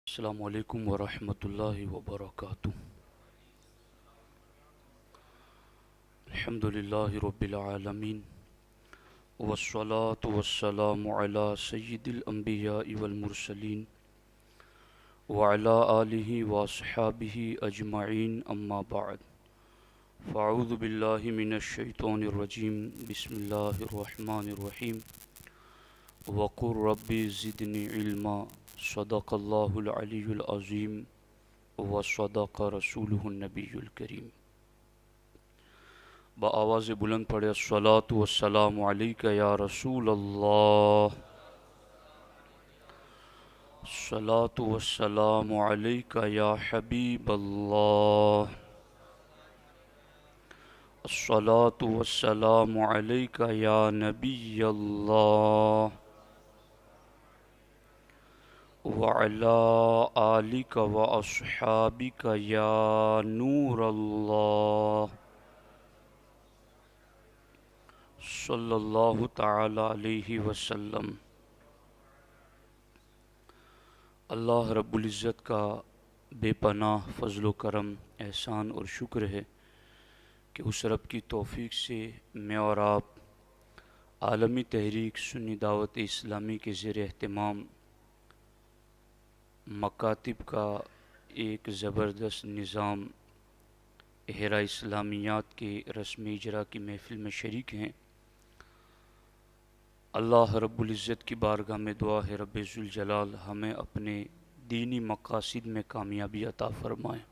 السلام علیکم ورحمۃ اللہ وبرکاتہ۔ الحمد للہ رب العالمین والصلاة والسلام علی سید الانبیاء والمرسلین وعلی آلہ واصحابہ اجمعین، اما بعد فاعوذ باللہ من الشیطان الرجیم، بسم اللہ الرحمن الرحیم۔ وقل رب زدنی علما، صدق اللہ العلی العظیم وصدق رسولہ النبی الکریم۔ بآواز بلند پڑھے الصلاۃ والسلام علیک یا رسول اللہ، الصلاۃ والسلام علیک یا حبیب اللہ، الصلاۃ والسلام علیک یا نبی اللہ وعلی آلک واصحابک یا نور اللہ، صلی اللہ تعالی علیہ وسلم۔ اللہ رب العزت کا بے پناہ فضل و کرم، احسان اور شکر ہے کہ اس رب کی توفیق سے میں اور آپ عالمی تحریک سنی دعوت اسلامی کے زیر اہتمام مکاتب کا ایک زبردست نظام احیاء اسلامیات کے رسمی اجرا کی محفل میں شریک ہیں۔ اللہ رب العزت کی بارگاہ میں دعا ہے رب ذوالجلال ہمیں اپنے دینی مقاصد میں کامیابی عطا فرمائے۔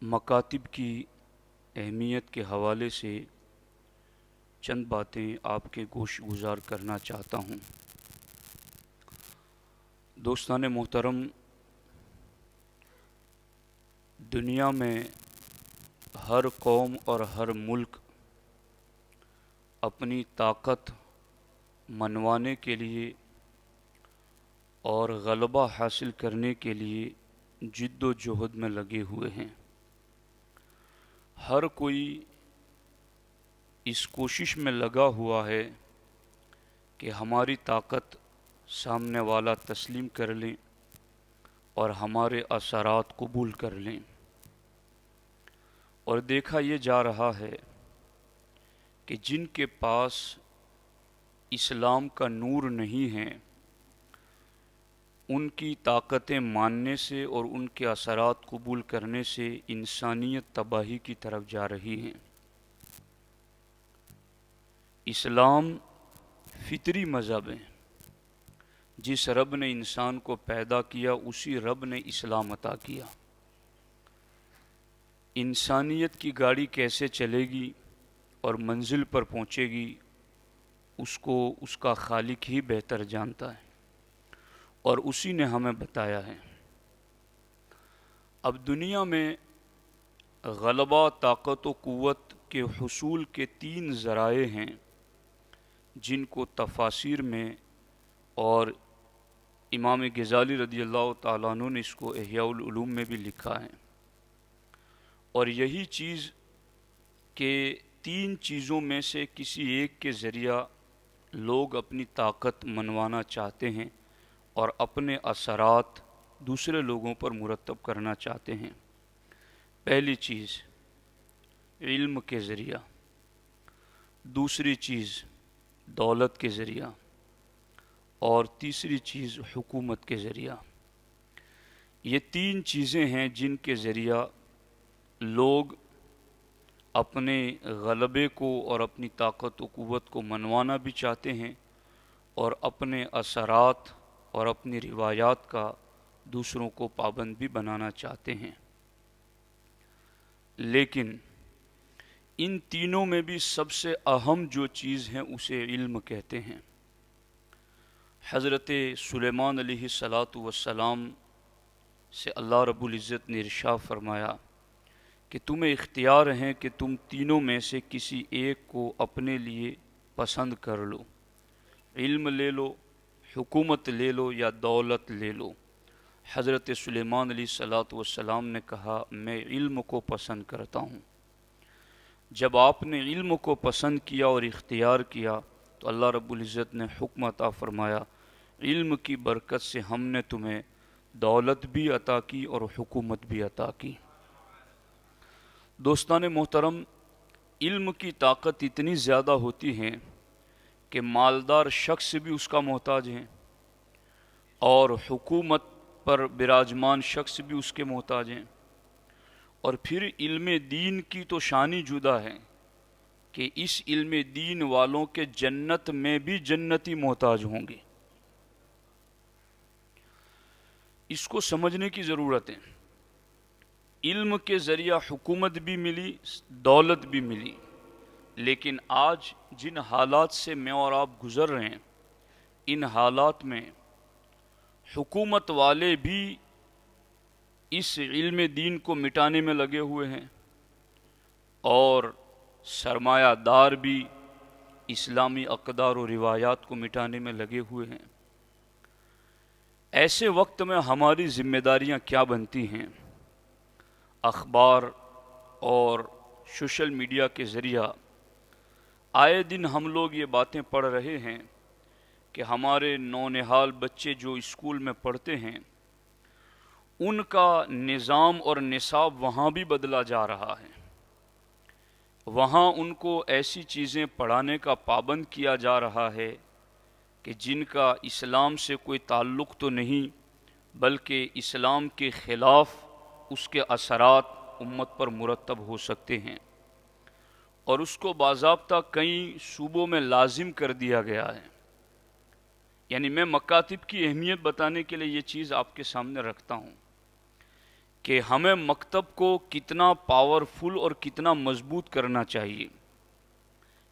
مکاتب کی اہمیت کے حوالے سے چند باتیں آپ کے گوش گزار کرنا چاہتا ہوں۔ دوستان محترم، دنیا میں ہر قوم اور ہر ملک اپنی طاقت منوانے کے لیے اور غلبہ حاصل کرنے کے لیے جد و جہد میں لگے ہوئے ہیں۔ ہر کوئی اس کوشش میں لگا ہوا ہے کہ ہماری طاقت سامنے والا تسلیم کر لیں اور ہمارے اثرات قبول کر لیں، اور دیکھا یہ جا رہا ہے کہ جن کے پاس اسلام کا نور نہیں ہے، ان کی طاقتیں ماننے سے اور ان کے اثرات قبول کرنے سے انسانیت تباہی کی طرف جا رہی ہے۔ اسلام فطری مذہب ہے۔ جس رب نے انسان کو پیدا کیا اسی رب نے اسلام عطا کیا۔ انسانیت کی گاڑی کیسے چلے گی اور منزل پر پہنچے گی، اس کو اس کا خالق ہی بہتر جانتا ہے، اور اسی نے ہمیں بتایا ہے۔ اب دنیا میں غلبہ، طاقت و قوت کے حصول کے 3 ذرائع ہیں جن کو تفاسیر میں اور امام غزالی رضی اللہ تعالیٰ عنہ نے اس کو احیاء العلوم میں بھی لکھا ہے، اور یہی چیز کہ 3 چیزوں میں سے کسی ایک کے ذریعہ لوگ اپنی طاقت منوانا چاہتے ہیں اور اپنے اثرات دوسرے لوگوں پر مرتب کرنا چاہتے ہیں۔ پہلی چیز علم کے ذریعہ، دوسری چیز دولت کے ذریعہ، اور تیسری چیز حکومت کے ذریعہ۔ یہ 3 چیزیں ہیں جن کے ذریعہ لوگ اپنے غلبے کو اور اپنی طاقت و قوت کو منوانا بھی چاہتے ہیں اور اپنے اثرات اور اپنی روایات کا دوسروں کو پابند بھی بنانا چاہتے ہیں۔ لیکن ان تینوں میں بھی سب سے اہم جو چیز ہے اسے علم کہتے ہیں۔ حضرت سلیمان علیہ السلام سے اللہ رب العزت نے ارشاد فرمایا کہ تمہیں اختیار ہے کہ تم تینوں میں سے کسی ایک کو اپنے لیے پسند کر لو، علم لے لو، حکومت لے لو یا دولت لے لو۔ حضرت سلیمان علیہ السلام نے کہا میں علم کو پسند کرتا ہوں۔ جب آپ نے علم کو پسند کیا اور اختیار کیا تو اللہ رب العزت نے حکم عطا فرمایا، علم کی برکت سے ہم نے تمہیں دولت بھی عطا کی اور حکومت بھی عطا کی۔ دوستان محترم، علم کی طاقت اتنی زیادہ ہوتی ہے کہ مالدار شخص بھی اس کا محتاج ہے اور حکومت پر براجمان شخص بھی اس کے محتاج ہیں۔ اور پھر علم دین کی تو شانی جدا ہے کہ اس علم دین والوں کے جنت میں بھی جنتی محتاج ہوں گے۔ اس کو سمجھنے کی ضرورت ہے۔ علم کے ذریعہ حکومت بھی ملی، دولت بھی ملی، لیکن آج جن حالات سے میں اور آپ گزر رہے ہیں، ان حالات میں حکومت والے بھی اس علم دین کو مٹانے میں لگے ہوئے ہیں اور سرمایہ دار بھی اسلامی اقدار و روایات کو مٹانے میں لگے ہوئے ہیں۔ ایسے وقت میں ہماری ذمہ داریاں کیا بنتی ہیں؟ اخبار اور سوشل میڈیا کے ذریعہ آئے دن ہم لوگ یہ باتیں پڑھ رہے ہیں کہ ہمارے نونہال بچے جو اسکول میں پڑھتے ہیں، ان کا نظام اور نصاب وہاں بھی بدلا جا رہا ہے۔ وہاں ان کو ایسی چیزیں پڑھانے کا پابند کیا جا رہا ہے کہ جن کا اسلام سے کوئی تعلق تو نہیں، بلکہ اسلام کے خلاف اس کے اثرات امت پر مرتب ہو سکتے ہیں، اور اس کو باضابطہ کئی صوبوں میں لازم کر دیا گیا ہے۔ یعنی میں مکاتب کی اہمیت بتانے کے لیے یہ چیز آپ کے سامنے رکھتا ہوں کہ ہمیں مکتب کو کتنا پاورفل اور کتنا مضبوط کرنا چاہیے۔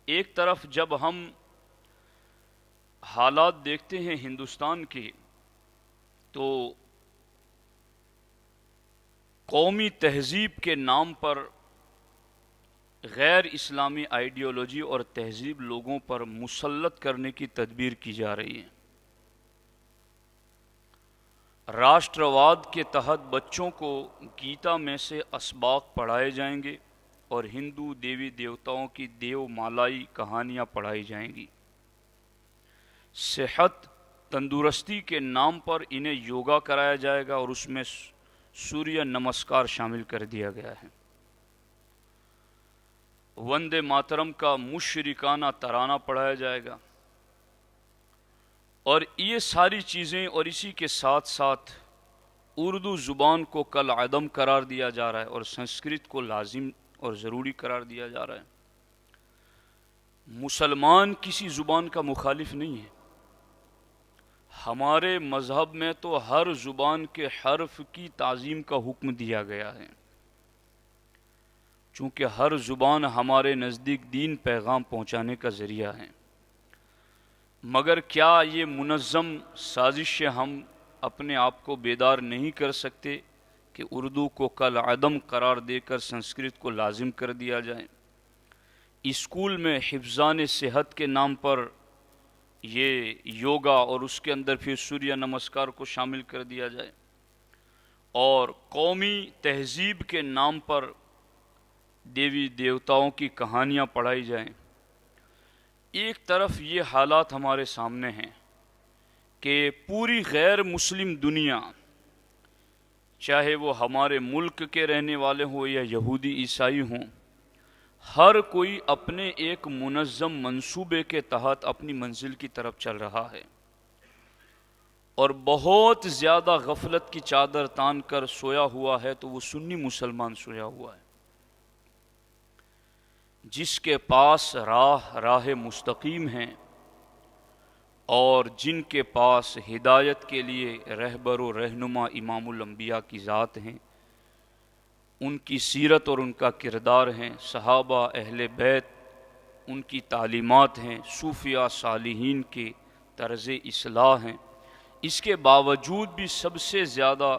ایک طرف جب ہم حالات دیکھتے ہیں ہندوستان کے، تو قومی تہذیب کے نام پر غیر اسلامی آئیڈیالوجی اور تہذیب لوگوں پر مسلط کرنے کی تدبیر کی جا رہی ہے۔ راشٹرواد کے تحت بچوں کو گیتا میں سے اسباق پڑھائے جائیں گے اور ہندو دیوی دیوتاؤں کی دیو مالائی کہانیاں پڑھائی جائیں گی۔ صحت تندرستی کے نام پر انہیں یوگا کرایا جائے گا اور اس میں سوریہ نمسکار شامل کر دیا گیا ہے۔ وندے ماترم کا مشرکانہ ترانہ پڑھایا جائے گا، اور یہ ساری چیزیں، اور اسی کے ساتھ ساتھ اردو زبان کو کل عدم قرار دیا جا رہا ہے اور سنسکرت کو لازم اور ضروری قرار دیا جا رہا ہے۔ مسلمان کسی زبان کا مخالف نہیں ہے۔ ہمارے مذہب میں تو ہر زبان کے حرف کی تعظیم کا حکم دیا گیا ہے، چونکہ ہر زبان ہمارے نزدیک دین پیغام پہنچانے کا ذریعہ ہے۔ مگر کیا یہ منظم سازش سے ہم اپنے آپ کو بیدار نہیں کر سکتے کہ اردو کو کل عدم قرار دے کر سنسکرت کو لازم کر دیا جائے؟ اسکول میں حفظان صحت کے نام پر یہ یوگا اور اس کے اندر پھر سوریہ نمسکار کو شامل کر دیا جائے، اور قومی تہذیب کے نام پر دیوی دیوتاؤں کی کہانیاں پڑھائی جائیں۔ ایک طرف یہ حالات ہمارے سامنے ہیں کہ پوری غیر مسلم دنیا، چاہے وہ ہمارے ملک کے رہنے والے ہوں یا یہودی عیسائی ہوں، ہر کوئی اپنے ایک منظم منصوبے کے تحت اپنی منزل کی طرف چل رہا ہے، اور بہت زیادہ غفلت کی چادر تان کر سویا ہوا ہے تو وہ سنی مسلمان سویا ہوا ہے، جس کے پاس راہ مستقیم ہیں اور جن کے پاس ہدایت کے لیے رہبر و رہنما امام الانبیاء کی ذات ہیں، ان کی سیرت اور ان کا کردار ہیں، صحابہ اہل بیت ان کی تعلیمات ہیں، صوفیاء صالحین کے طرز اصلاح ہیں، اس کے باوجود بھی سب سے زیادہ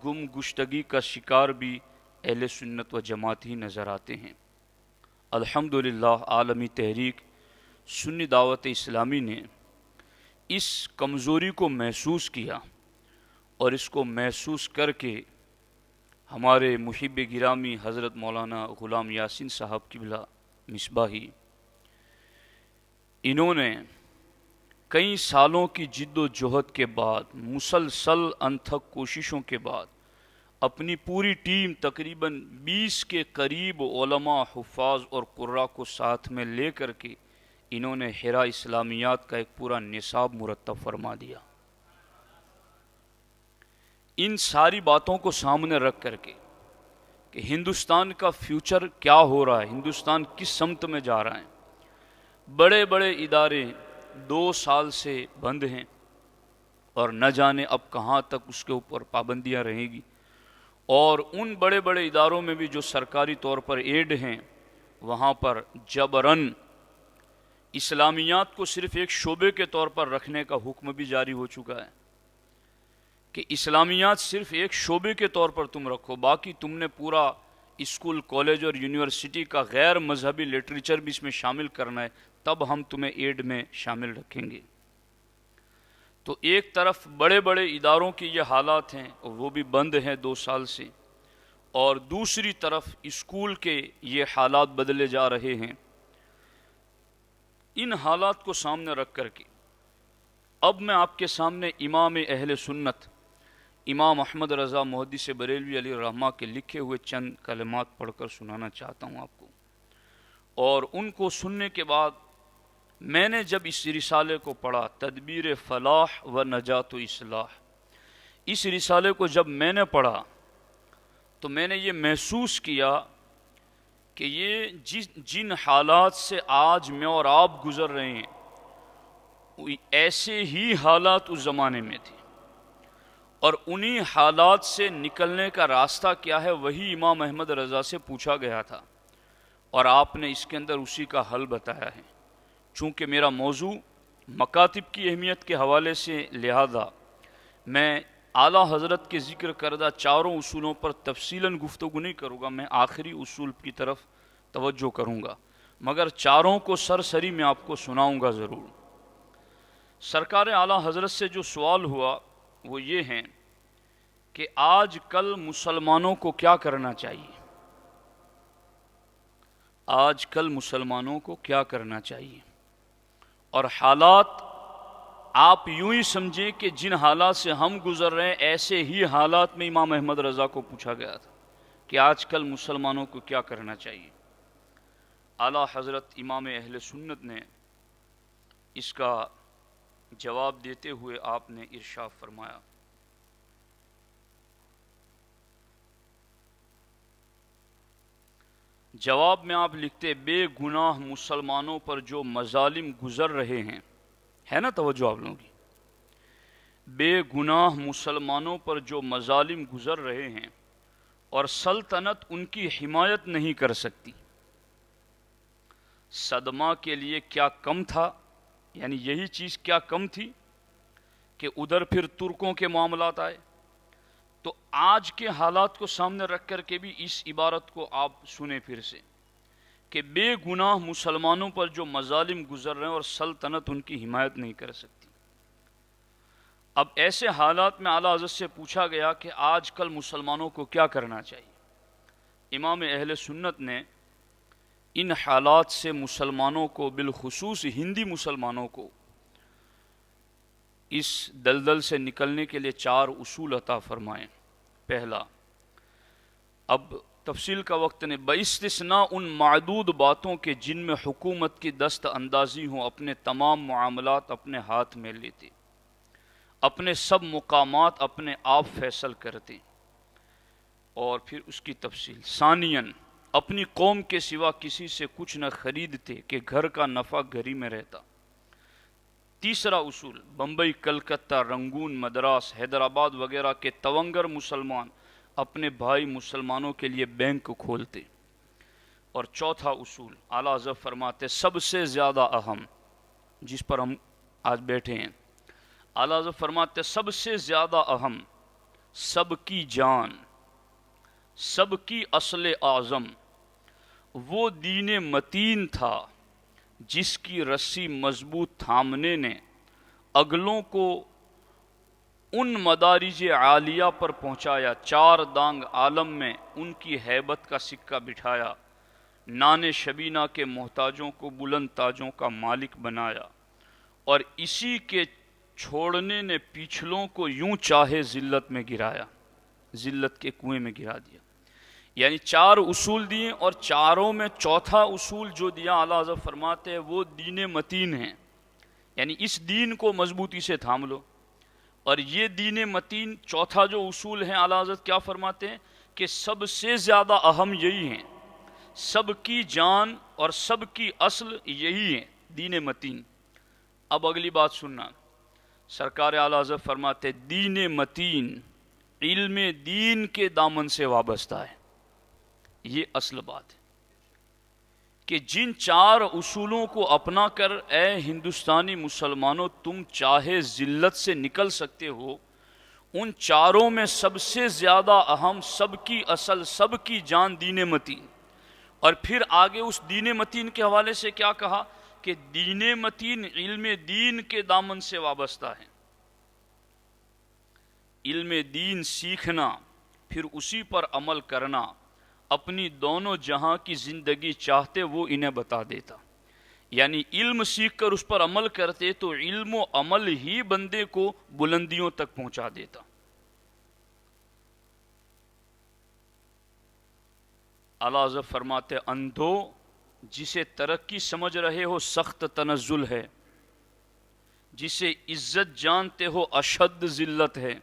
گم گشتگی کا شکار بھی اہل سنت و جماعت ہی نظر آتے ہیں۔ الحمدللہ عالمی تحریک سنی دعوت اسلامی نے اس کمزوری کو محسوس کیا، اور اس کو محسوس کر کے ہمارے محب گرامی حضرت مولانا غلام یاسین صاحب قبلہ مصباحی، انہوں نے کئی سالوں کی جد و جہد کے بعد، مسلسل انتھک کوششوں کے بعد، اپنی پوری ٹیم تقریباً 20 کے قریب علماء، حفاظ اور قراء کو ساتھ میں لے کر کے انہوں نے حرا اسلامیات کا ایک پورا نصاب مرتب فرما دیا۔ ان ساری باتوں کو سامنے رکھ کر کے کہ ہندوستان کا فیوچر کیا ہو رہا ہے، ہندوستان کس سمت میں جا رہا ہے، بڑے بڑے ادارے 2 سال سے بند ہیں اور نہ جانے اب کہاں تک اس کے اوپر پابندیاں رہیں گی، اور ان بڑے بڑے اداروں میں بھی جو سرکاری طور پر ایڈ ہیں، وہاں پر جبراً اسلامیات کو صرف ایک شعبے کے طور پر رکھنے کا حکم بھی جاری ہو چکا ہے کہ اسلامیات صرف ایک شعبے کے طور پر تم رکھو، باقی تم نے پورا اسکول، کالج اور یونیورسٹی کا غیر مذہبی لٹریچر بھی اس میں شامل کرنا ہے، تب ہم تمہیں ایڈ میں شامل رکھیں گے۔ تو ایک طرف بڑے بڑے اداروں کی یہ حالات ہیں، وہ بھی بند ہیں 2 سال سے، اور دوسری طرف اسکول کے یہ حالات بدلے جا رہے ہیں۔ ان حالات کو سامنے رکھ کر کے اب میں آپ کے سامنے امام اہل سنت امام احمد رضا محدث بریلوی علیہ الرحمہ کے لکھے ہوئے چند کلمات پڑھ کر سنانا چاہتا ہوں آپ کو، اور ان کو سننے کے بعد میں نے جب اس رسالے کو پڑھا، تدبیر فلاح و نجات و اصلاح، اس رسالے کو جب میں نے پڑھا تو میں نے یہ محسوس کیا کہ یہ جن حالات سے آج میں اور آپ گزر رہے ہیں، ایسے ہی حالات اس زمانے میں تھے، اور انہی حالات سے نکلنے کا راستہ کیا ہے وہی امام احمد رضا سے پوچھا گیا تھا، اور آپ نے اس کے اندر اسی کا حل بتایا ہے۔ چونکہ میرا موضوع مکاتب کی اہمیت کے حوالے سے، لہذا میں اعلیٰ حضرت کے ذکر کردہ چاروں اصولوں پر تفصیلاً گفتگو نہیں کروں گا، میں آخری اصول کی طرف توجہ کروں گا، مگر چاروں کو سرسری میں آپ کو سناؤں گا ضرور۔ سرکار اعلیٰ حضرت سے جو سوال ہوا وہ یہ ہیں کہ آج کل مسلمانوں کو کیا کرنا چاہیے، آج کل مسلمانوں کو کیا کرنا چاہیے، اور حالات آپ یوں ہی سمجھیں کہ جن حالات سے ہم گزر رہے ہیں ایسے ہی حالات میں امام احمد رضا کو پوچھا گیا تھا کہ آج کل مسلمانوں کو کیا کرنا چاہیے۔ اعلیٰ حضرت امام اہل سنت نے اس کا جواب دیتے ہوئے آپ نے ارشاد فرمایا، جواب میں آپ لکھتے، بے گناہ مسلمانوں پر جو مظالم گزر رہے ہیں، ہے نا توجہ آپ لوگوں کی، بے گناہ مسلمانوں پر جو مظالم گزر رہے ہیں اور سلطنت ان کی حمایت نہیں کر سکتی، صدمہ کے لیے کیا کم تھا، یعنی یہی چیز کیا کم تھی کہ ادھر پھر ترکوں کے معاملات آئے۔ تو آج کے حالات کو سامنے رکھ کر کے بھی اس عبارت کو آپ سنیں پھر سے کہ بے گناہ مسلمانوں پر جو مظالم گزر رہے ہیں اور سلطنت ان کی حمایت نہیں کر سکتی۔ اب ایسے حالات میں اعلیٰ حضرت سے پوچھا گیا کہ آج کل مسلمانوں کو کیا کرنا چاہیے۔ امام اہل سنت نے ان حالات سے مسلمانوں کو، بالخصوص ہندی مسلمانوں کو، اس دلدل سے نکلنے کے لیے 4 اصول عطا فرمائیں۔ پہلا، اب تفصیل کا وقت نہیں، باستثناء ان معدود باتوں کے جن میں حکومت کی دست اندازی ہوں، اپنے تمام معاملات اپنے ہاتھ میں لیتے، اپنے سب مقامات اپنے آپ فیصل کرتے، اور پھر اس کی تفصیل۔ ثانیاً، اپنی قوم کے سوا کسی سے کچھ نہ خریدتے کہ گھر کا نفع گھر ہی میں رہتا۔ تیسرا اصول، بمبئی، کلکتہ، رنگون، مدراس، حیدرآباد وغیرہ کے تونگر مسلمان اپنے بھائی مسلمانوں کے لیے بینک کھولتے۔ اور چوتھا اصول، اعلیٰ حضرت فرماتے سب سے زیادہ اہم، جس پر ہم آج بیٹھے ہیں، اعلیٰ حضرت فرماتے سب سے زیادہ اہم، سب کی جان، سب کی اصل اعظم، وہ دین متین تھا جس کی رسی مضبوط تھامنے نے اگلوں کو ان مدارج عالیہ پر پہنچایا، 4 دانگ عالم میں ان کی ہیبت کا سکہ بٹھایا، نان شبینہ کے محتاجوں کو بلند تاجوں کا مالک بنایا، اور اسی کے چھوڑنے نے پچھلوں کو یوں چاہے ذلت میں گرایا، ذلت کے کنویں میں گرا دیا۔ یعنی 4 اصول دیے، اور چاروں میں چوتھا اصول جو دیا اعلیٰ حضرت فرماتے ہیں وہ دین متین ہے، یعنی اس دین کو مضبوطی سے تھام لو۔ اور یہ دین متین چوتھا جو اصول ہے اعلیٰ حضرت کیا فرماتے ہیں کہ سب سے زیادہ اہم یہی ہیں، سب کی جان اور سب کی اصل یہی ہے دین متین۔ اب اگلی بات سننا، سرکار اعلیٰ حضرت فرماتے دین متین علم دین کے دامن سے وابستہ ہے۔ یہ اصل بات ہے کہ جن 4 اصولوں کو اپنا کر اے ہندوستانی مسلمانوں تم چاہے ذلت سے نکل سکتے ہو، ان 4 میں سب سے زیادہ اہم، سب کی اصل، سب کی جان دین متین۔ اور پھر آگے اس دین متین کے حوالے سے کیا کہا کہ دین متین علم دین کے دامن سے وابستہ ہے۔ علم دین سیکھنا، پھر اسی پر عمل کرنا، اپنی دونوں جہاں کی زندگی چاہتے وہ انہیں بتا دیتا۔ یعنی علم سیکھ کر اس پر عمل کرتے تو علم و عمل ہی بندے کو بلندیوں تک پہنچا دیتا۔ اعلیٰ حضرت فرماتے اندھو جسے ترقی سمجھ رہے ہو سخت تنزل ہے، جسے عزت جانتے ہو اشد ذلت ہے۔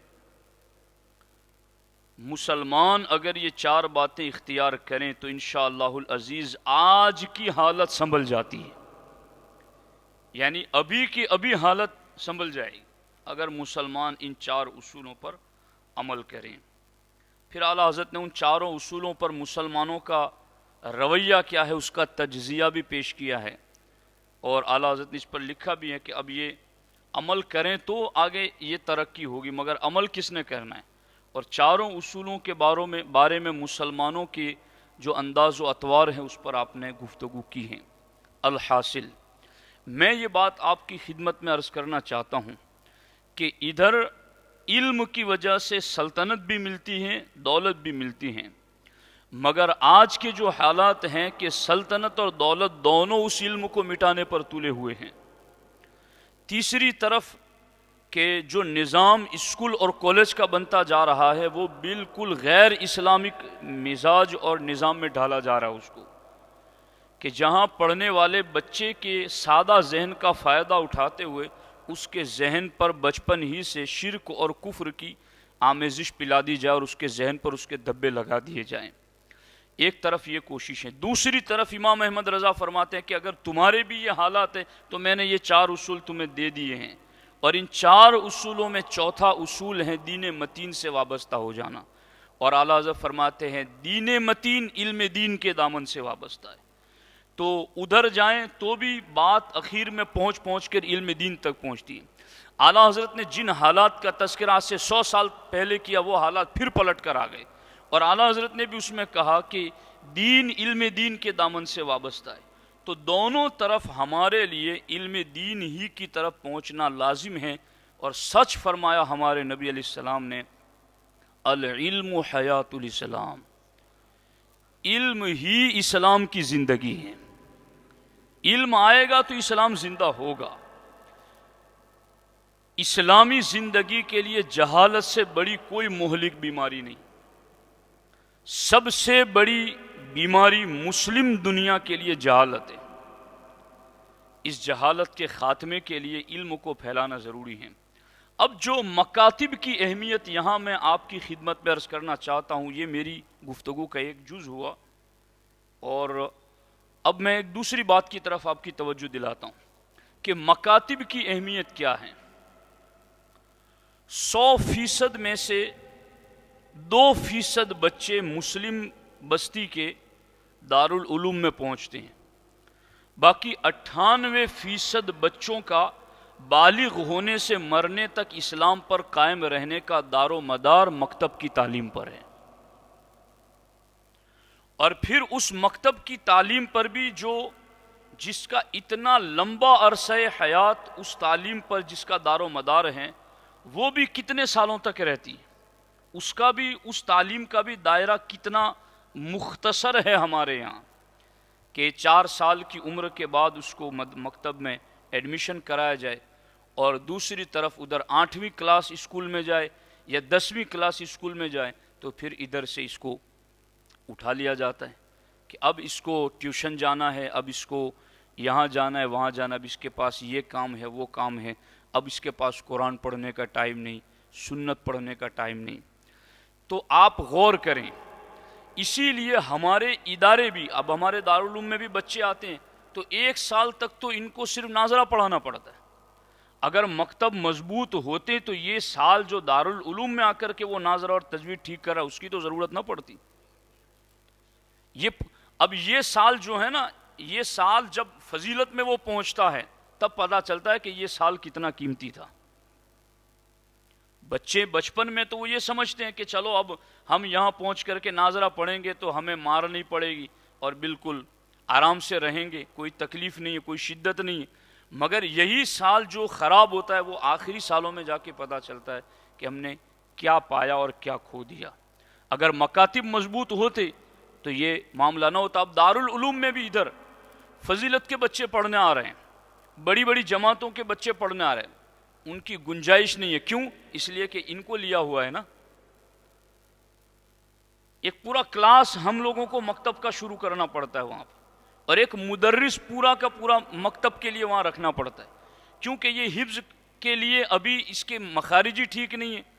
مسلمان اگر یہ 4 باتیں اختیار کریں تو انشاءاللہ العزیز آج کی حالت سنبھل جاتی ہے، یعنی ابھی کی ابھی حالت سنبھل جائے گی اگر مسلمان ان 4 اصولوں پر عمل کریں۔ پھر اعلیٰ حضرت نے ان 4 اصولوں پر مسلمانوں کا رویہ کیا ہے اس کا تجزیہ بھی پیش کیا ہے، اور اعلیٰ حضرت نے اس پر لکھا بھی ہے کہ اب یہ عمل کریں تو آگے یہ ترقی ہوگی، مگر عمل کس نے کرنا ہے۔ اور 4 اصولوں کے بارے میں مسلمانوں کے جو انداز و اطوار ہیں اس پر آپ نے گفتگو کی ہے۔ الحاصل میں یہ بات آپ کی خدمت میں عرض کرنا چاہتا ہوں کہ ادھر علم کی وجہ سے سلطنت بھی ملتی ہے، دولت بھی ملتی ہیں، مگر آج کے جو حالات ہیں کہ سلطنت اور دولت دونوں اس علم کو مٹانے پر تلے ہوئے ہیں۔ تیسری طرف کہ جو نظام اسکول اور کالج کا بنتا جا رہا ہے وہ بالکل غیر اسلامک مزاج اور نظام میں ڈھالا جا رہا ہے اس کو، کہ جہاں پڑھنے والے بچے کے سادہ ذہن کا فائدہ اٹھاتے ہوئے اس کے ذہن پر بچپن ہی سے شرک اور کفر کی آمیزش پلا دی جائے اور اس کے ذہن پر اس کے دھبے لگا دیے جائیں۔ ایک طرف یہ کوشش ہے، دوسری طرف امام احمد رضا فرماتے ہیں کہ اگر تمہارے بھی یہ حالات ہیں تو میں نے یہ 4 اصول تمہیں دے دیے ہیں، اور ان 4 اصولوں میں چوتھا اصول ہے دین متین سے وابستہ ہو جانا۔ اور اعلیٰ حضرت فرماتے ہیں دین متین علم دین کے دامن سے وابستہ ہے، تو ادھر جائیں تو بھی بات اخیر میں پہنچ کر علم دین تک پہنچتی ہے۔ اعلیٰ حضرت نے جن حالات کا تذکرہ آج سے 100 سال پہلے کیا وہ حالات پھر پلٹ کر آ گئے، اور اعلیٰ حضرت نے بھی اس میں کہا کہ دین علم دین کے دامن سے وابستہ ہے، تو دونوں طرف ہمارے لیے علم دین ہی کی طرف پہنچنا لازم ہے۔ اور سچ فرمایا ہمارے نبی علیہ السلام نے العلم حیات الاسلام، علم ہی اسلام کی زندگی ہے، علم آئے گا تو اسلام زندہ ہوگا۔ اسلامی زندگی کے لیے جہالت سے بڑی کوئی مہلک بیماری نہیں، سب سے بڑی بیماری مسلم دنیا کے لیے جہالت ہے۔ اس جہالت کے خاتمے کے لیے علم کو پھیلانا ضروری ہے۔ اب جو مکاتب کی اہمیت یہاں میں آپ کی خدمت میں عرض کرنا چاہتا ہوں، یہ میری گفتگو کا ایک جز ہوا، اور اب میں ایک دوسری بات کی طرف آپ کی توجہ دلاتا ہوں کہ مکاتب کی اہمیت کیا ہے۔ 100% میں سے 2% بچے مسلم بستی کے دارالعلوم میں پہنچتے ہیں، باقی 98% بچوں کا بالغ ہونے سے مرنے تک اسلام پر قائم رہنے کا دار و مدار مکتب کی تعلیم پر ہے۔ اور پھر اس مکتب کی تعلیم پر بھی جس کا اتنا لمبا عرصہ حیات اس تعلیم پر جس کا دار و مدار ہے، وہ بھی کتنے سالوں تک رہتی ہے، اس کا بھی اس تعلیم کا بھی دائرہ کتنا مختصر ہے ہمارے یہاں، کہ 4 سال کی عمر کے بعد اس کو مکتب میں ایڈمیشن کرایا جائے، اور دوسری طرف ادھر 8ویں کلاس اسکول میں جائے یا 10ویں کلاس اسکول میں جائے تو پھر ادھر سے اس کو اٹھا لیا جاتا ہے کہ اب اس کو ٹیوشن جانا ہے، اب اس کو یہاں جانا ہے، وہاں جانا ہے، اب اس کے پاس یہ کام ہے، وہ کام ہے، اب اس کے پاس قرآن پڑھنے کا ٹائم نہیں، سنت پڑھنے کا ٹائم نہیں۔ تو آپ غور کریں، اسی لیے ہمارے ادارے بھی، اب ہمارے دارالعلوم میں بھی بچے آتے ہیں تو 1 سال تک تو ان کو صرف ناظرہ پڑھانا پڑتا ہے۔ اگر مکتب مضبوط ہوتے تو یہ سال جو دارالعلوم میں آ کر کے وہ ناظرہ اور تجوید ٹھیک کر رہا اس کی تو ضرورت نہ پڑتی۔ اب یہ سال جو ہے نا، یہ سال جب فضیلت میں وہ پہنچتا ہے تب پتہ چلتا ہے کہ یہ سال کتنا قیمتی تھا۔ بچے بچپن میں تو وہ یہ سمجھتے ہیں کہ چلو اب ہم یہاں پہنچ کر کے ناظرہ پڑھیں گے تو ہمیں مار نہیں پڑے گی اور بالکل آرام سے رہیں گے، کوئی تکلیف نہیں ہے، کوئی شدت نہیں ہے۔ مگر یہی سال جو خراب ہوتا ہے وہ آخری سالوں میں جا کے پتہ چلتا ہے کہ ہم نے کیا پایا اور کیا کھو دیا۔ اگر مکاتب مضبوط ہوتے تو یہ معاملہ نہ ہوتا۔ اب دارالعلوم میں بھی ادھر فضیلت کے بچے پڑھنے آ رہے ہیں، بڑی بڑی جماعتوں کے بچے پڑھنے آ رہے ہیں، ان کی گنجائش نہیں ہے۔ کیوں؟ اس لیے کہ ان کو لیا ہوا ہے نا، ایک پورا کلاس ہم لوگوں کو مکتب کا شروع کرنا پڑتا ہے وہاں پر، اور ایک مدرس پورا کا پورا مکتب کے لیے وہاں رکھنا پڑتا ہے، کیونکہ یہ حفظ کے لیے ابھی اس کے مخارجی ٹھیک نہیں ہے۔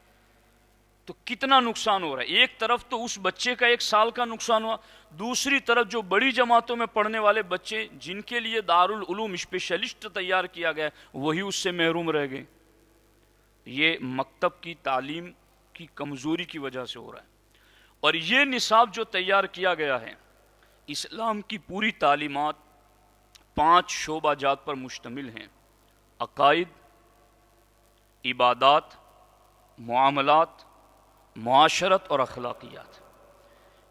تو کتنا نقصان ہو رہا ہے، ایک طرف تو اس بچے کا 1 سال کا نقصان ہوا، دوسری طرف جو بڑی جماعتوں میں پڑھنے والے بچے جن کے لیے دارالعلوم اسپیشلسٹ تیار کیا گیا وہی اس سے محروم رہ گئے۔ یہ مکتب کی تعلیم کی کمزوری کی وجہ سے ہو رہا ہے۔ اور یہ نصاب جو تیار کیا گیا ہے، اسلام کی پوری تعلیمات 5 شعبہ جات پر مشتمل ہیں: عقائد، عبادات، معاملات، معاشرت اور اخلاقیات۔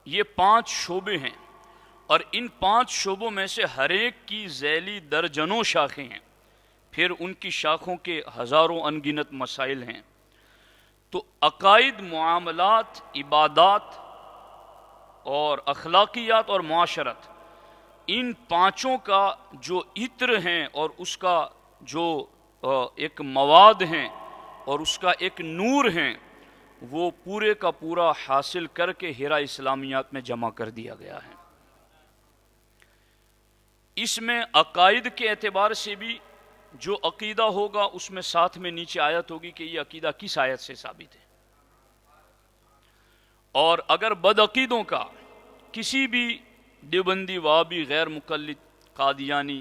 یہ 5 شعبے ہیں، اور ان 5 شعبوں میں سے ہر ایک کی ذیلی درجنوں شاخیں ہیں، پھر ان کی شاخوں کے ہزاروں انگنت مسائل ہیں۔ تو عقائد، معاملات، عبادات اور اخلاقیات اور معاشرت، ان 5 کا جو عطر ہیں اور اس کا جو ایک مواد ہیں اور اس کا ایک نور ہیں، وہ پورے کا پورا حاصل کر کے ہیرا اسلامیات میں جمع کر دیا گیا ہے۔ اس میں عقائد کے اعتبار سے بھی جو عقیدہ ہوگا اس میں ساتھ میں نیچے آیت ہوگی کہ یہ عقیدہ کس آیت سے ثابت ہے۔ اور اگر بدعقیدوں کا، کسی بھی دیوبندی، وہابی، غیر مقلد، قادیانی،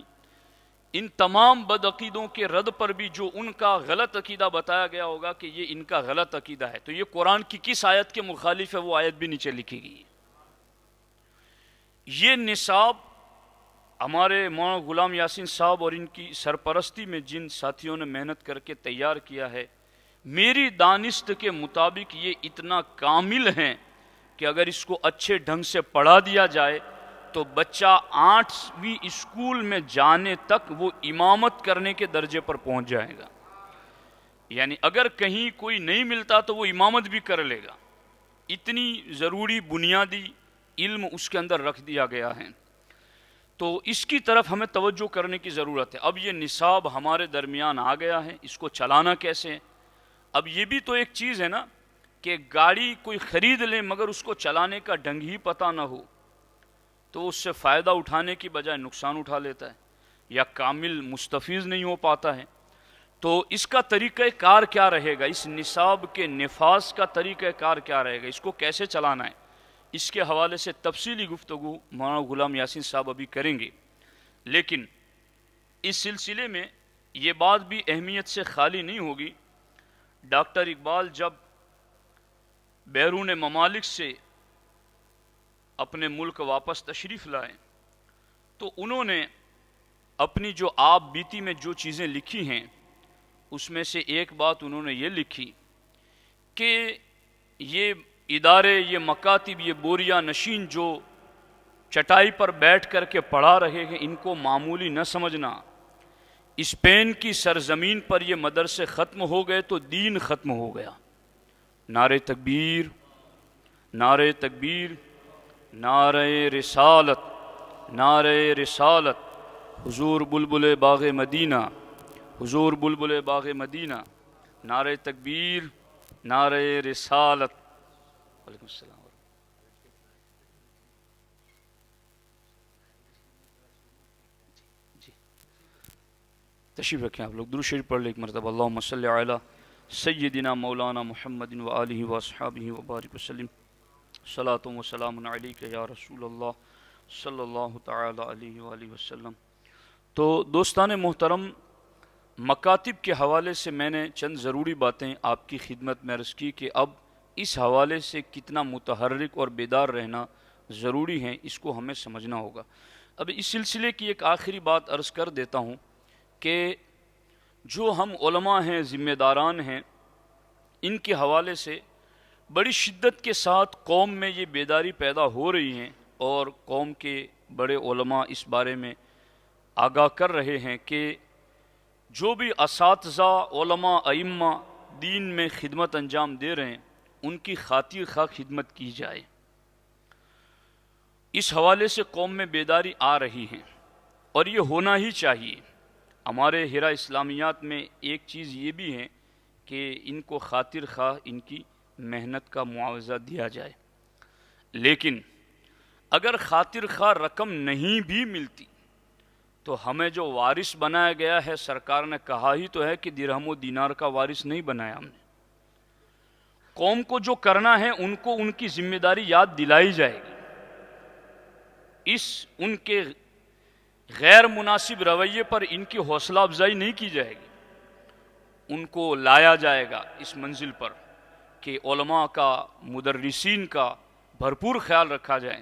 ان تمام بدعقیدوں کے رد پر بھی جو ان کا غلط عقیدہ بتایا گیا ہوگا کہ یہ ان کا غلط عقیدہ ہے، تو یہ قرآن کی کس آیت کے مخالف ہے وہ آیت بھی نیچے لکھی گئی ہے۔ یہ نصاب ہمارے مولانا غلام یاسین صاحب اور ان کی سرپرستی میں جن ساتھیوں نے محنت کر کے تیار کیا ہے، میری دانست کے مطابق یہ اتنا کامل ہیں کہ اگر اس کو اچھے ڈھنگ سے پڑھا دیا جائے تو بچہ 8ویں اسکول میں جانے تک وہ امامت کرنے کے درجے پر پہنچ جائے گا۔ یعنی اگر کہیں کوئی نہیں ملتا تو وہ امامت بھی کر لے گا، اتنی ضروری بنیادی علم اس کے اندر رکھ دیا گیا ہے۔ تو اس کی طرف ہمیں توجہ کرنے کی ضرورت ہے۔ اب یہ نصاب ہمارے درمیان آ گیا ہے، اس کو چلانا کیسے ہے؟ اب یہ بھی تو ایک چیز ہے نا کہ گاڑی کوئی خرید لے مگر اس کو چلانے کا ڈھنگ ہی پتہ نہ ہو تو اس سے فائدہ اٹھانے کی بجائے نقصان اٹھا لیتا ہے یا کامل مستفیض نہیں ہو پاتا ہے۔ تو اس کا طریقہ کار کیا رہے گا، اس نصاب کے نفاذ کا طریقہ کار کیا رہے گا، اس کو کیسے چلانا ہے، اس کے حوالے سے تفصیلی گفتگو مولانا غلام یاسین صاحب ابھی کریں گے۔ لیکن اس سلسلے میں یہ بات بھی اہمیت سے خالی نہیں ہوگی، ڈاکٹر اقبال جب بیرون ممالک سے اپنے ملک واپس تشریف لائے تو انہوں نے اپنی جو آپ بیتی میں جو چیزیں لکھی ہیں اس میں سے ایک بات انہوں نے یہ لکھی کہ یہ ادارے، یہ مکاتب، یہ بوریا نشین جو چٹائی پر بیٹھ کر کے پڑھا رہے ہیں ان کو معمولی نہ سمجھنا۔ اسپین کی سرزمین پر یہ مدرسے ختم ہو گئے تو دین ختم ہو گیا۔ نعرہ تکبیر، نعرہ تکبیر، نعرہ رسالت، نعرہ رسالت، حضور بلبل باغ مدینہ، حضور بلبل باغ مدینہ، نعرہ تکبیر، نعرہ رسالت۔ وعلیکم السلام۔ جی تشریف رکھیں آپ لوگ، درود شریف پڑھ لیں ایک مرتبہ، اللہم صلی علی سیدنا مولانا محمد و آلہ و اصحابہ وبارک وسلم، صلاۃ و سلام علیک یا رسول اللہ صلی اللہ تعالی علیہ وآلہ وسلم۔ تو دوستان محترم، مکاتب کے حوالے سے میں نے چند ضروری باتیں آپ کی خدمت میں عرض کی کہ اب اس حوالے سے کتنا متحرک اور بیدار رہنا ضروری ہے، اس کو ہمیں سمجھنا ہوگا۔ اب اس سلسلے کی ایک آخری بات عرض کر دیتا ہوں کہ جو ہم علماء ہیں، ذمہ داران ہیں، ان کے حوالے سے بڑی شدت کے ساتھ قوم میں یہ بیداری پیدا ہو رہی ہیں، اور قوم کے بڑے علماء اس بارے میں آگاہ کر رہے ہیں کہ جو بھی اساتذہ، علماء، ائمہ دین میں خدمت انجام دے رہے ہیں، ان کی خاطر خواہ خدمت کی جائے۔ اس حوالے سے قوم میں بیداری آ رہی ہے، اور یہ ہونا ہی چاہیے۔ ہمارے ہرا اسلامیات میں ایک چیز یہ بھی ہے کہ ان کو خاطر خواہ ان کی محنت کا معاوضہ دیا جائے، لیکن اگر خاطر خواہ رقم نہیں بھی ملتی تو ہمیں جو وارث بنایا گیا ہے، سرکار نے کہا ہی تو ہے کہ درہم و دینار کا وارث نہیں بنایا ہم نے۔ قوم کو جو کرنا ہے ان کو ان کی ذمہ داری یاد دلائی جائے گی، ان کے غیر مناسب رویے پر ان کی حوصلہ افزائی نہیں کی جائے گی، ان کو لایا جائے گا اس منزل پر کہ علماء کا، مدرسین کا بھرپور خیال رکھا جائے۔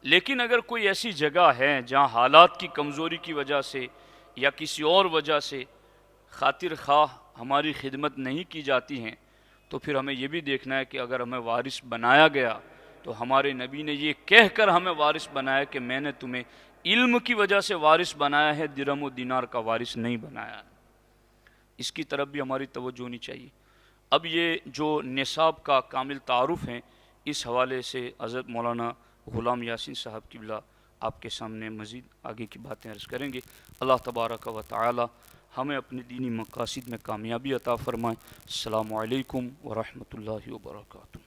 لیکن اگر کوئی ایسی جگہ ہے جہاں حالات کی کمزوری کی وجہ سے یا کسی اور وجہ سے خاطر خواہ ہماری خدمت نہیں کی جاتی ہیں، تو پھر ہمیں یہ بھی دیکھنا ہے کہ اگر ہمیں وارث بنایا گیا تو ہمارے نبی نے یہ کہہ کر ہمیں وارث بنایا کہ میں نے تمہیں علم کی وجہ سے وارث بنایا ہے، درہم و دینار کا وارث نہیں بنایا ہے۔ اس کی طرف بھی ہماری توجہ ہونی چاہیے۔ اب یہ جو نصاب کا کامل تعارف ہیں، اس حوالے سے حضرت مولانا غلام یاسین صاحب قبلہ آپ کے سامنے مزید آگے کی باتیں عرض کریں گے۔ اللہ تبارک و تعالی ہمیں اپنے دینی مقاصد میں کامیابی عطا فرمائے۔ السلام علیکم ورحمۃ اللہ وبرکاتہ۔